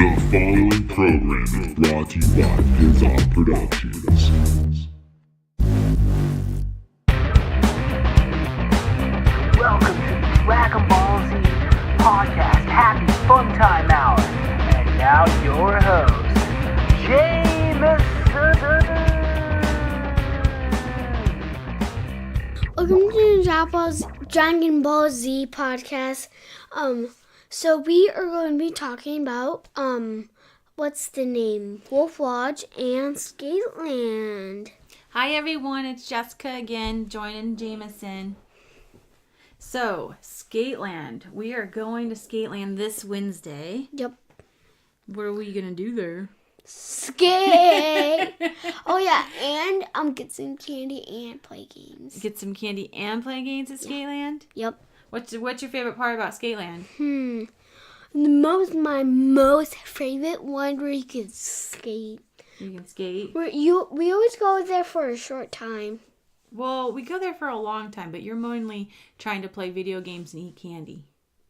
The following program is brought to you by T.D.B.Z Productions. Welcome to Dragon Ball Z Podcast Happy Funtime Hour. And now your host, Jameson. Welcome to Dragon Ball Z Podcast. So we are going to be talking about, what's the name? Wolf Lodge and Skateland. Hi everyone, it's Jessica again, joining Jameson. So, Skateland. We are going to Skateland this Wednesday. Yep. What are we going to do there? Skate! Oh yeah, and get some candy and play games. Get some candy and play games at Skateland? Yep. What's your favorite part about Skateland? My most favorite one where you can skate. You can skate? We always go there for a short time. Well, we go there for a long time, but you're mainly trying to play video games and eat candy.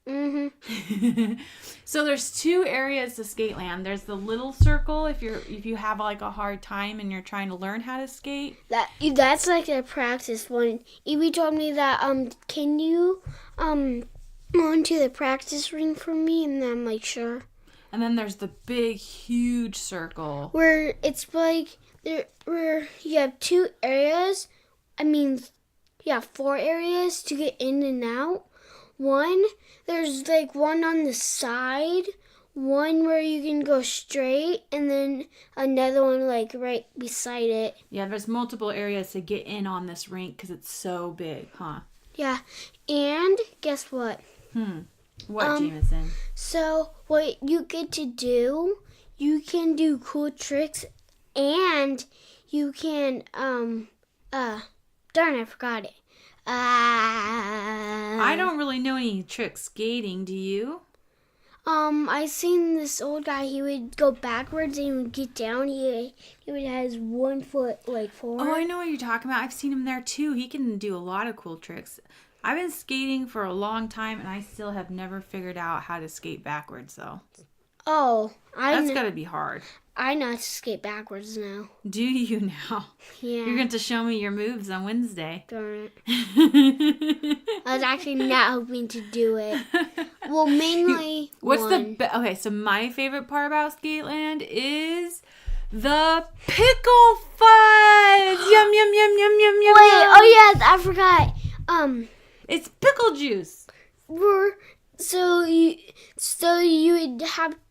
Mm-hmm. So there's two areas to Skateland. There's the little circle if you have like a hard time and you're trying to learn how to skate. That's like a practice one. Evie told me that can you go into the practice ring for me, and I'm like, sure. And then there's the big huge circle where it's like where you have two areas. Four areas to get in and out. There's like one on the side, one where you can go straight, and then another one like right beside it. Yeah, there's multiple areas to get in on this rink because it's so big, huh? Yeah, and guess what? What, Jameson? So what you get to do, you can do cool tricks, and you can darn, I forgot it. I don't really know any trick skating, do you? I seen this old guy, he would go backwards and he would get down. He would have his 1 foot like forward. Oh, I know what you're talking about. I've seen him there too. He can do a lot of cool tricks. I've been skating for a long time and I still have never figured out how to skate backwards though. Oh, that's gotta be hard. I know how to skate backwards now. Do you now? Yeah. You're going to show me your moves on Wednesday. Darn it. I was actually not hoping to do it. Well, mainly Okay, so my favorite part about Skateland is the pickle fudge. Yum, yum, yum, yum, yum, yum. Wait, oh yeah, I forgot. It's pickle juice.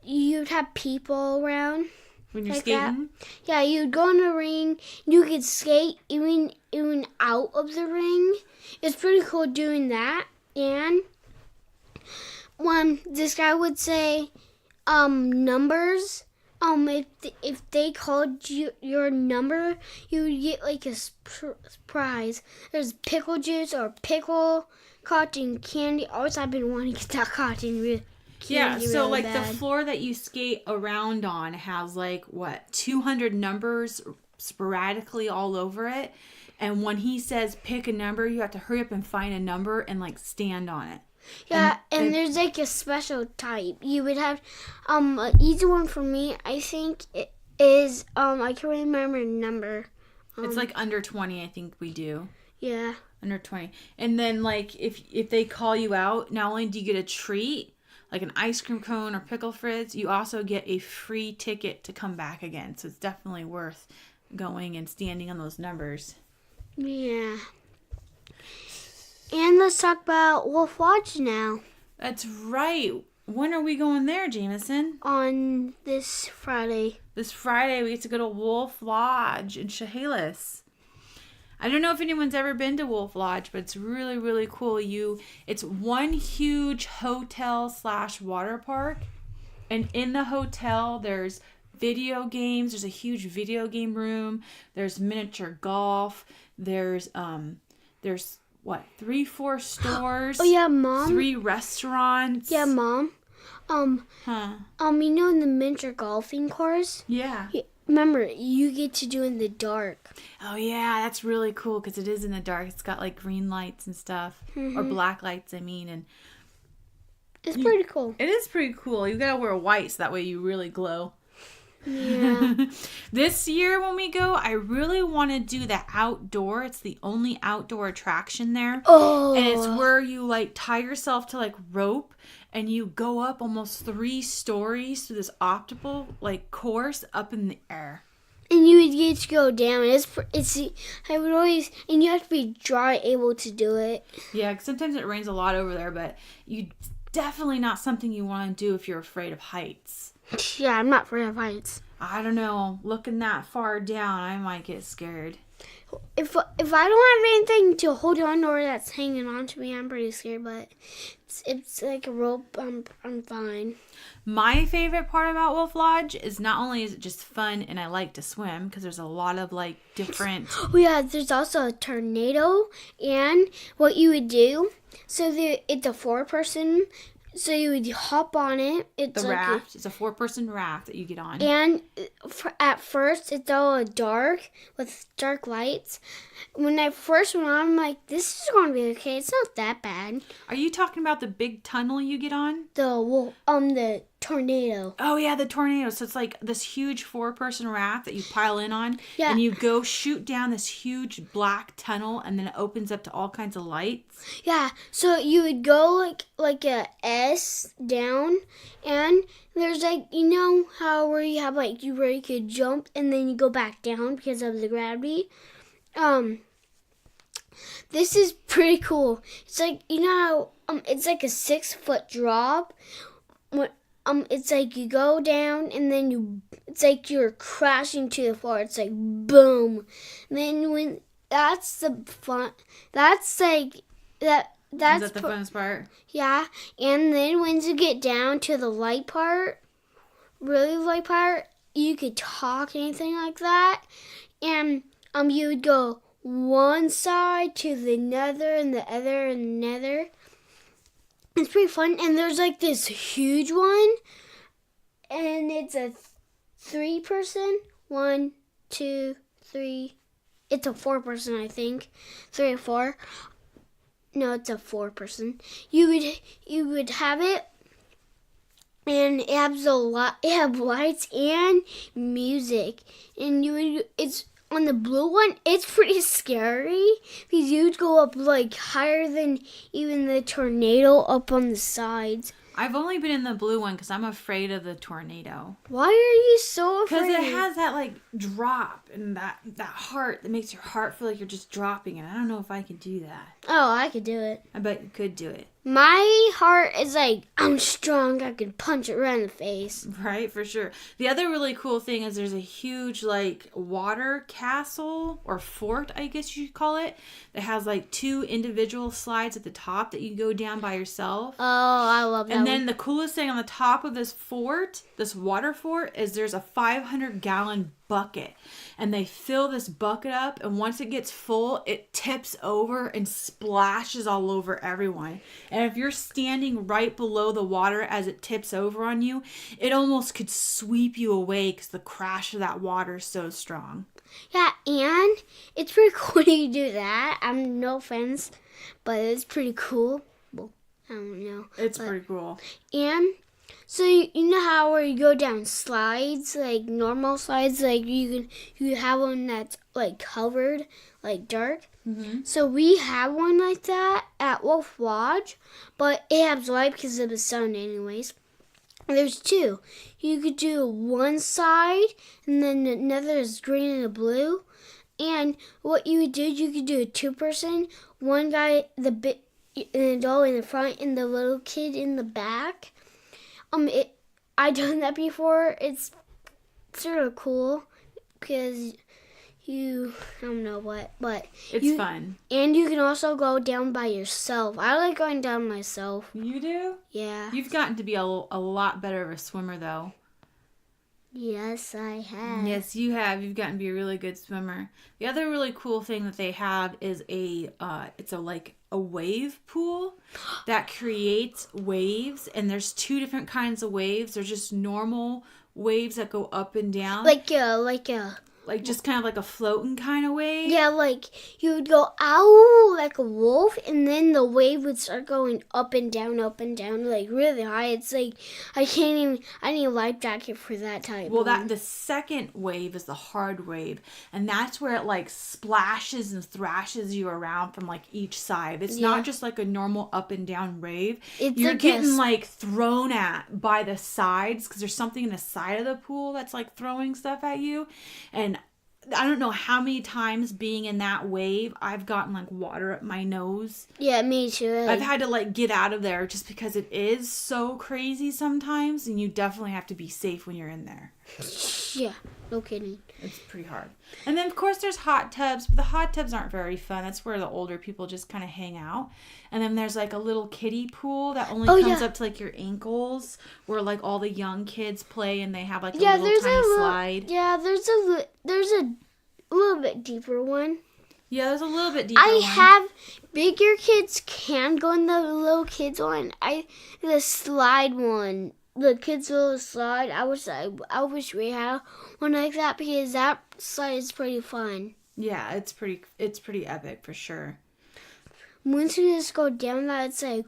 You'd have people around. When you're like skating? That. Yeah, you'd go in the ring. You could skate even out of the ring. It's pretty cool doing that. And when this guy would say numbers, if they called your number, you would get like a prize. There's pickle juice or pickle cotton candy. Always I've been wanting to get that cotton candy. Yeah, so really like bad. the floor that you skate around on has like 200 numbers sporadically all over it. And when he says pick a number, you have to hurry up and find a number and like stand on it. Yeah, and there's like a special type. You would have an easy one for me, I think it is I can't remember the number. It's like under 20, I think we do. Yeah. Under 20. And then like if they call you out, not only do you get a treat, like an ice cream cone or pickle fritz, you also get a free ticket to come back again. So it's definitely worth going and standing on those numbers. Yeah. And let's talk about Wolf Lodge now. That's right. When are we going there, Jameson? On this Friday. This Friday, we get to go to Wolf Lodge in Chehalis. I don't know if anyone's ever been to Wolf Lodge, but it's really, really cool. It's one huge hotel/water park. And in the hotel, there's video games. There's a huge video game room. There's miniature golf. There's 3-4 stores. Oh yeah, Mom. 3 restaurants. Yeah, Mom. You know in the miniature golfing course? Yeah. Remember, you get to do in the dark. Oh yeah, that's really cool because it is in the dark. It's got like green lights and stuff, or black lights, I mean, and It's pretty cool. It is pretty cool. You gotta wear white so that way you really glow. Yeah. This year when we go, I really want to do the outdoor. It's the only outdoor attraction there. Oh. And it's where you like tie yourself to like rope and you go up almost 3 stories through this optical like course up in the air. And you would get to go down. I would always, and you have to be dry able to do it. Yeah, 'cause sometimes it rains a lot over there, but definitely not something you want to do if you're afraid of heights. Yeah, I'm not afraid of heights. I don't know. Looking that far down, I might get scared. If I don't have anything to hold on or that's hanging on to me, I'm pretty scared. But it's like a rope. I'm fine. My favorite part about Wolf Lodge is not only is it just fun and I like to swim because there's a lot of like different. Oh yeah, there's also a tornado, and what you would do. So it's a 4-person. So you would hop on it. It's The like raft. It's a 4-person raft that you get on. And at first, it's all dark with dark lights. When I first went on, I'm like, this is going to be okay. It's not that bad. Are you talking about the big tunnel you get on? The tornado. Oh, yeah, the tornado. So it's like this huge 4-person raft that you pile in on. Yeah. And you go shoot down this huge black tunnel and then it opens up to all kinds of lights. Yeah, so you would go like a S down, and there's like, you know how where you have like where you could jump and then you go back down because of the gravity. This is pretty cool. It's like, you know how it's like a 6-foot drop. It's like you go down and then it's like you're crashing to the floor. It's like boom. And then when that's the fun. That's like that. That's Is that the funnest part? Yeah, and then once you get down to the light part, really light part, you could talk anything like that, and you would go one side to the nether and the other and the nether. It's pretty fun, and there's like this huge one, and it's a 3-person. 1, 2, 3. It's a 4-person, I think. 3 or 4. No, it's a 4-person. You would have it, and it has It have lights and music, and it's on the blue one. It's pretty scary because you'd go up like higher than even the tornado up on the sides. I've only been in the blue one because I'm afraid of the tornado. Why are you so afraid? Because it has that like drop and that heart that makes your heart feel like you're just dropping, and I don't know if I can do that. Oh, I could do it. I bet you could do it. My heart is like, I'm strong. I could punch it right in the face. Right, for sure. The other really cool thing is there's a huge like water castle or fort, I guess you should call it, that has like 2 individual slides at the top that you go down by yourself. Oh, I love that. And then the coolest thing on the top of this fort, this water fort, is there's a 500-gallon bucket. And they fill this bucket up, and once it gets full, it tips over and splashes all over everyone. And if you're standing right below the water as it tips over on you, it almost could sweep you away because the crash of that water is so strong. Yeah, and it's pretty cool to do that. No offense, but it's pretty cool. Well, I don't know. It's pretty cool. And so you know how where you go down slides, like normal slides, like you have one that's like covered, like dark. Mm-hmm. So we have one like that at Wolf Lodge, but it has light because of the sun, anyways. There's 2. You could do one side, and then another is green and a blue. And what you would do, you could do a 2-person. One guy, an adult in the front, and the little kid in the back. I done that before. It's sort of cool because I don't know what, but it's fun. And you can also go down by yourself. I like going down myself. You do? Yeah. You've gotten to be a lot better of a swimmer, though. Yes, I have. Yes, you have. You've gotten to be a really good swimmer. The other really cool thing that they have is it's a wave pool that creates waves, and there's 2 different kinds of waves. There's just normal waves that go up and down. Like a Like just kind of like a floating kind of wave? Yeah, like you would go ow like a wolf, and then the wave would start going up and down, like really high. It's like I need a life jacket for that type. Well, one. the second wave is the hard wave, and that's where it like splashes and thrashes you around from like each side. It's not just like a normal up and down wave. You're like getting like thrown at by the sides because there's something in the side of the pool that's like throwing stuff at you. And I don't know how many times being in that wave I've gotten like water up my nose. Yeah, me too. I've had to like get out of there just because it is so crazy sometimes, and you definitely have to be safe when you're in there. Yeah, no kidding. It's pretty hard. And then of course there's hot tubs, but the hot tubs aren't very fun. That's where the older people just kind of hang out. And then there's like a little kiddie pool that only comes up to like your ankles, where like all the young kids play, and they have like a little tiny slide. Yeah, there's a little bit deeper one. Yeah, there's a little bit deeper one. have bigger kids can go in the little kids one. The slide one. The kids' little slide. I wish we had one like that, because that slide is pretty fun. Yeah, it's pretty epic for sure. Once you just go down that, it's like,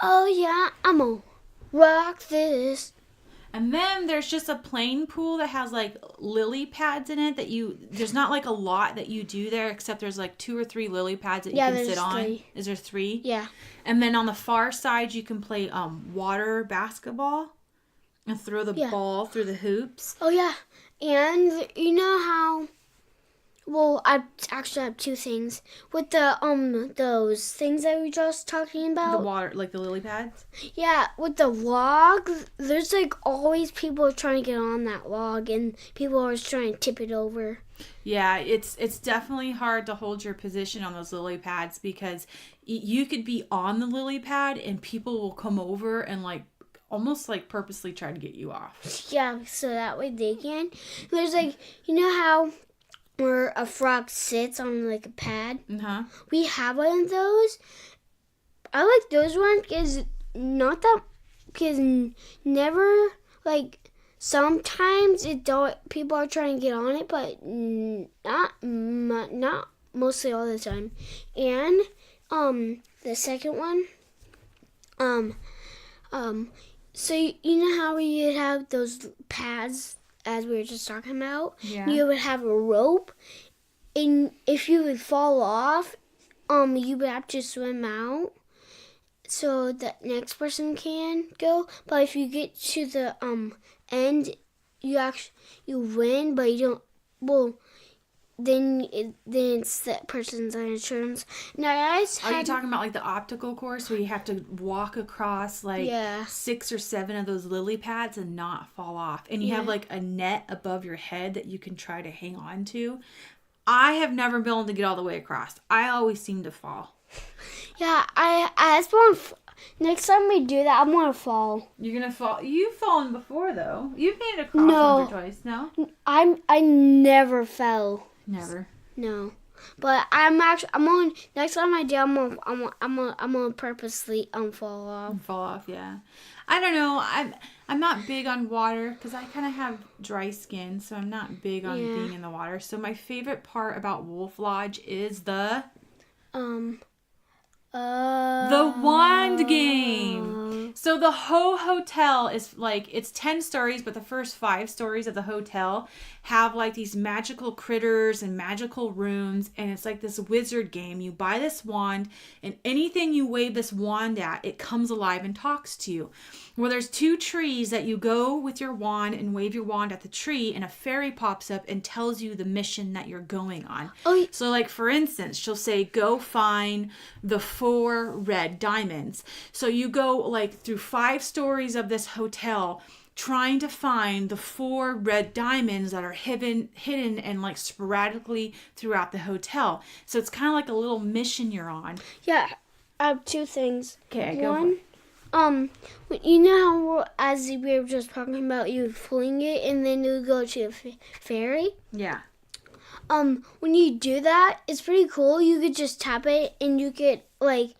oh yeah, I'm gonna rock this. And then there's just a plain pool that has like lily pads in it there's not like a lot that you do there, except there's like 2 or 3 lily pads that you can sit on. 3. Is there 3? Yeah. And then on the far side you can play water basketball and throw the ball through the hoops. Oh yeah. And you know how, well, I actually have 2 things. With the those things that we were just talking about. The water, like the lily pads? Yeah, with the log, there's like always people trying to get on that log, and people are trying to tip it over. Yeah, it's definitely hard to hold your position on those lily pads, because you could be on the lily pad and people will come over and like almost like purposely try to get you off. Yeah, so that way they can. There's like, you know how where a frog sits on like a pad? Uh-huh. We have one of those. I like those ones because never, like, sometimes people are trying to get on it, but not mostly all the time. And the second one, so you know how you'd have those pads, as we were just talking about? Yeah. You would have a rope, and if you would fall off, you would have to swim out so the next person can go. But if you get to the end, you win, but you don't. Well, then it's that person's insurance. Now, Are you talking about like the obstacle course where you have to walk across like 6 or 7 of those lily pads and not fall off? And you have like a net above your head that you can try to hang on to. I have never been able to get all the way across. I always seem to fall. Yeah, I just next time we do that, I'm gonna fall. You're gonna fall. You've fallen before though. You've made it across once or twice. No, I never fell. Never. No, but I'm on. Next time I do, I'm gonna purposely fall off. Fall off, yeah. I don't know. I'm not big on water because I kind of have dry skin, so I'm not big on being in the water. So my favorite part about Wolf Lodge is the wand game. So the whole hotel is like, it's 10 stories, but the first 5 stories of the hotel have like these magical critters and magical rooms, and it's like this wizard game. You buy this wand, and anything you wave this wand at, it comes alive and talks to you. Well, there's 2 trees that you go with your wand and wave your wand at the tree, and a fairy pops up and tells you the mission that you're going on. So like, for instance, she'll say, go find the 4 red diamonds. So you go like through 5 stories of this hotel trying to find the 4 red diamonds that are hidden and like sporadically throughout the hotel. So it's kind of like a little mission you're on. Yeah, I have 2 things. Okay, go for it. You know how, as we were just talking about, you fling it and then you go to the fairy? Yeah. When you do that, it's pretty cool. You could just tap it and you could like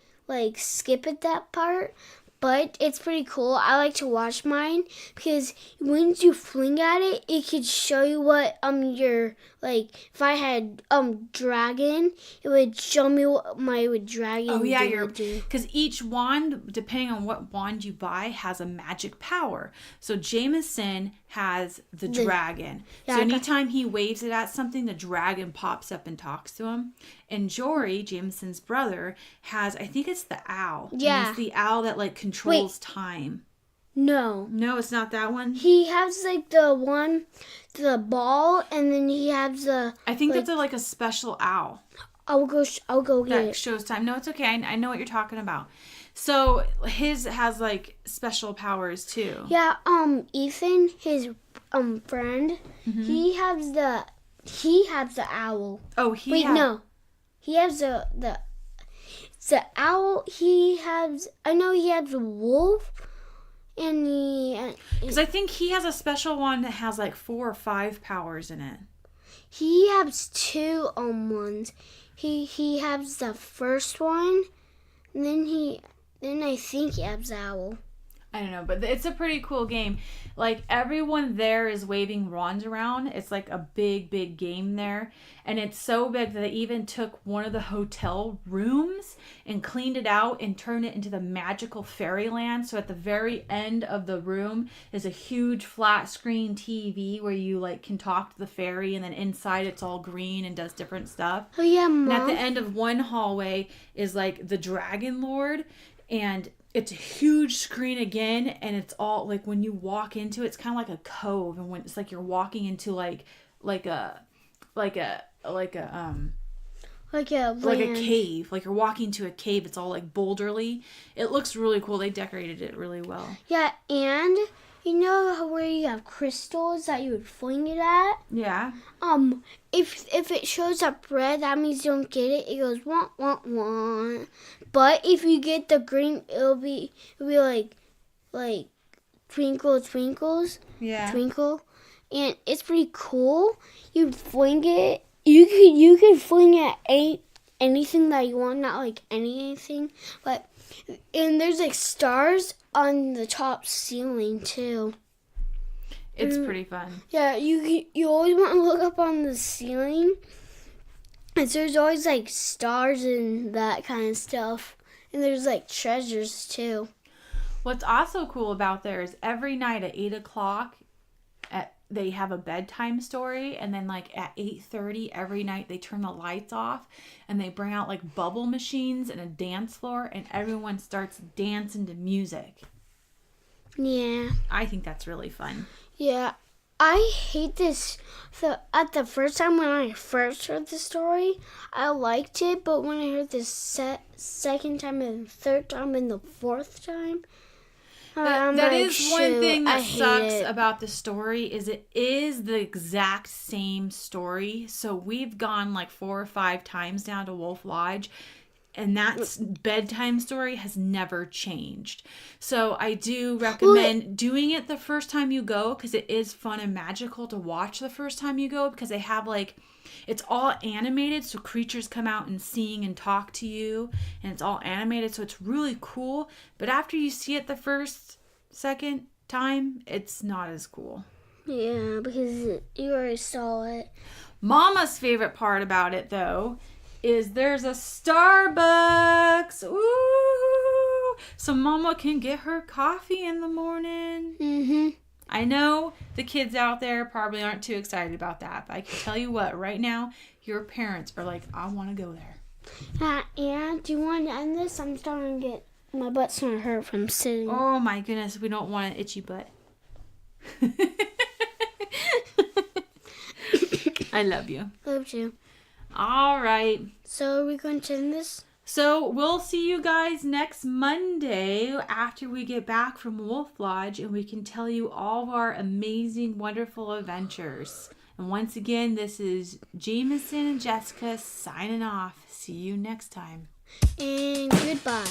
skip it that part. but it's pretty cool. I like to watch mine because once you fling at it, it could show you what your like. If I had dragon, it would show me what my dragon. Oh yeah, would do. Because each wand, depending on what wand you buy, has a magic power. So Jameson has the dragon. Yeah, so anytime he waves it at something, the dragon pops up and talks to him. And Jory, Jameson's brother, has, I think it's the owl. Yeah. And it's the owl that like controls time. No, No, it's not that one. he has like the ball, and then he has the. I think that's like a special owl I'll go get that it. shows time. No, it's okay. I know what you're talking about. So his has like special powers too. Yeah, Ethan, his friend, he has the owl. Oh, No, he has the owl. I know he has a wolf, and Because I think he has a special one that has like 4 or 5 powers in it. he has 2 ones. He has the first one, and then I think he has the owl. I don't know, but it's a pretty cool game. Like, everyone there is waving wands around. It's like a big, big game there. And it's so big that they even took one of the hotel rooms and cleaned it out and turned it into the magical fairyland. So at the very end of the room is a huge flat screen TV where you like can talk to the fairy, and then inside it's all green and does different stuff. Oh yeah, Mom. And at the end of one hallway is like the Dragon Lord, and it's a huge screen again, and it's all like when you walk into it, it's kind of like a cove, and when it's like you're walking into like a cave, like you're walking to a cave. It's all like boulderly. It looks really cool. They decorated it really well. Yeah, and you know where you have crystals that you would fling it at? Yeah. If it shows up red, that means you don't get it. It goes want want. But if you get the green, it'll be like twinkle twinkles. Yeah. Twinkle, and it's pretty cool. You fling it. You could fling at anything that you want, not like anything, but and there's like stars on the top ceiling too. It's pretty fun. Yeah, you always want to look up on the ceiling, and there's always like stars and that kind of stuff, and there's like treasures too. What's also cool about there is every night at 8:00 they have a bedtime story, and then like at 8:30 every night they turn the lights off and they bring out like bubble machines and a dance floor, and everyone starts dancing to music. Yeah. I think that's really fun. Yeah. I hate this. So at the first time when I first heard the story, I liked it, but when I heard this second time and third time and the fourth time, That is one thing that sucks it. about the story is it is the exact same story. So we've gone like 4 or 5 times now to Wolf Lodge, and that bedtime story has never changed. So I do recommend doing it the first time you go, because it is fun and magical to watch the first time you go, because they have like, it's all animated, so creatures come out and sing and talk to you, and it's all animated, so it's really cool. But after you see it the second time, it's not as cool. Yeah, because you already saw it. Mama's favorite part about it, though, is there's a Starbucks. Ooh! So Mama can get her coffee in the morning. Mm-hmm. I know the kids out there probably aren't too excited about that, but I can tell you what, right now, your parents are like, I want to go there. And do you want to end this? I'm starting to get, my butt's starting to hurt from sitting. Oh my goodness, we don't want an itchy butt. I love you. Love you. All right. So are we going to end this? So we'll see you guys next Monday after we get back from Wolf Lodge, and we can tell you all of our amazing, wonderful adventures. And once again, this is Jameson and Jessica signing off. See you next time. And goodbye.